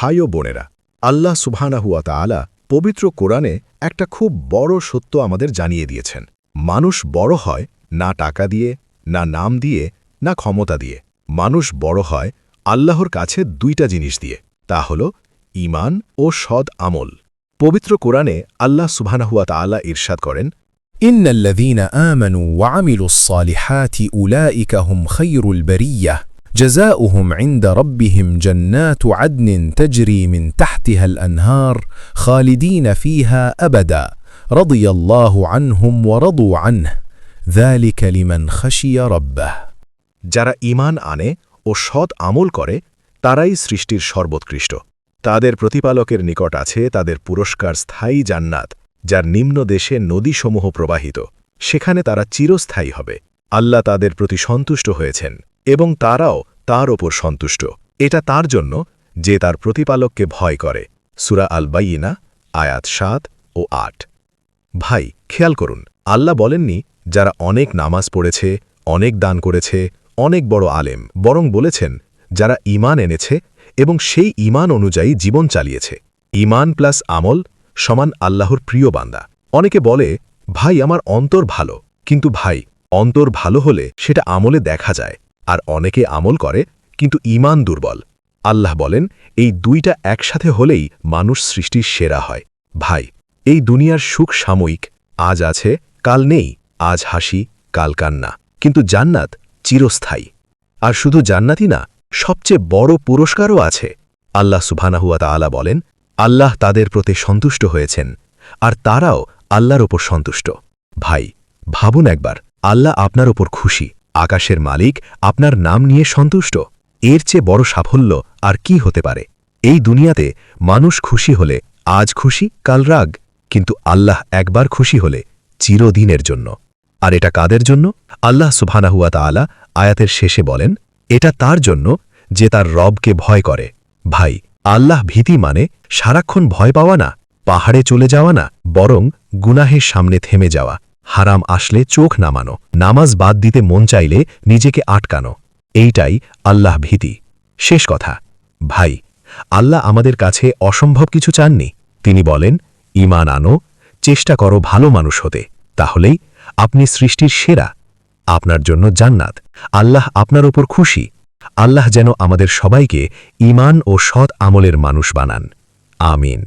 ভাই ও বোনেরা, আল্লাহ সুবহানাহু ওয়া তাআলা পবিত্র কোরআনে একটা খুব বড় সত্য আমাদের জানিয়ে দিয়েছেন। মানুষ বড় হয় না টাকা দিয়ে, না নাম দিয়ে, না ক্ষমতা দিয়ে। মানুষ বড় হয় আল্লাহর কাছে দুইটা জিনিস দিয়ে, তা হল ঈমান ও সৎ আমল। পবিত্র কোরআনে আল্লাহ সুবহানাহু ওয়া তাআলা ইরশাদ করেন, إن الذين آمنوا وعملوا الصالحات أولئك هم خير البرية جزاؤهم عند ربهم جنات عدن تجري من تحتها الأنهار خالدين فيها أبدا رضي الله عنهم ورضوا عنه ذلك لمن خشي ربه। যারা ঈমান আনে ও সৎ আমল করে তারাই সৃষ্টির সর্বোৎকৃষ্ট। তাদের প্রতিপালকের নিকট আছে তাদের পুরস্কার স্থায়ী জান্নাত, যার নিম্ন দেশে নদীসমূহ প্রবাহিত। সেখানে তারা চিরস্থায়ী হবে। আল্লাহ তাদের প্রতি সন্তুষ্ট হয়েছেন এবং তারাও তার ওপর সন্তুষ্ট। এটা তার জন্য যে তার প্রতিপালককে ভয় করে। সূরা আল বাইয়িনা আয়াত ৭ ও ৮। ভাই, খেয়াল করুন, আল্লাহ বলেননি যারা অনেক নামাজ পড়েছে, অনেক দান করেছে, অনেক বড় আলেম, বরং বলেছেন যারা ঈমান এনেছে এবং সেই ঈমান অনুযায়ী জীবন চালিয়েছে। ঈমান প্লাস আমল সমান আল্লাহর প্রিয় বান্দা। অনেকে বলে, ভাই আমার অন্তর ভালো, কিন্তু ভাই, অন্তর ভালো হলে সেটা আমলে দেখা যায়। আর অনেকে আমল করে কিন্তু ঈমান দুর্বল। আল্লাহ বলেন এই দুইটা একসাথে হলেই মানুষ সৃষ্টির সেরা হয়। ভাই, এই দুনিয়ার সুখ সাময়িক, আজ আছে কাল নেই, আজ হাসি কাল কান্না, কিন্তু জান্নাত চিরস্থায়ী। আর শুধু জান্নাতই না, সবচেয়ে বড় পুরস্কারও আছে। আল্লাহ সুবহানাহু ওয়া তাআলা বলেন, আল্লাহ তাদের প্রতি সন্তুষ্ট হয়েছেন আর তারাও আল্লাহর ওপর সন্তুষ্ট। ভাই, ভাবুন একবার, আল্লাহ আপনার ওপর খুশি, আকাশের মালিক আপনার নাম নিয়ে সন্তুষ্ট। এর চেয়ে বড় সাফল্য আর কি হতে পারে? এই দুনিয়াতে মানুষ খুশি হলে আজ খুশি কাল রাগ, কিন্তু আল্লাহ একবার খুশি হলে চিরদিনের জন্য। আর এটা কাদের জন্য? আল্লাহ সুবহানাহু ওয়া তাআলা আয়াতের শেষে বলেন, এটা তার জন্য যে তার রবকে ভয় করে। ভাই, আল্লাহ ভীতি মানে সারাক্ষণ ভয় পাওয়া না, পাহাড়ে চলে যাওয়া না, বরং গুনাহের সামনে থেমে যাওয়া, হারাম আসলে চোখ নামানো, নামাজ বাদ দিতে মন চাইলে নিজেকে আটকানো। এইটাই আল্লাহ ভীতি। শেষ কথা, ভাই, আল্লাহ আমাদের কাছে অসম্ভব কিছু চাননি। তিনি বলেন, ঈমান আনো, চেষ্টা করো ভালো মানুষ হতে, তাহলেই আপনি সৃষ্টির সেরা। আপনার জন্য জান্নাত, আল্লাহ আপনার ওপর খুশি। আল্লাহ যেন আমাদের সবাইকে ঈমান ও সৎ আমলের মানুষ বানান। আমিন।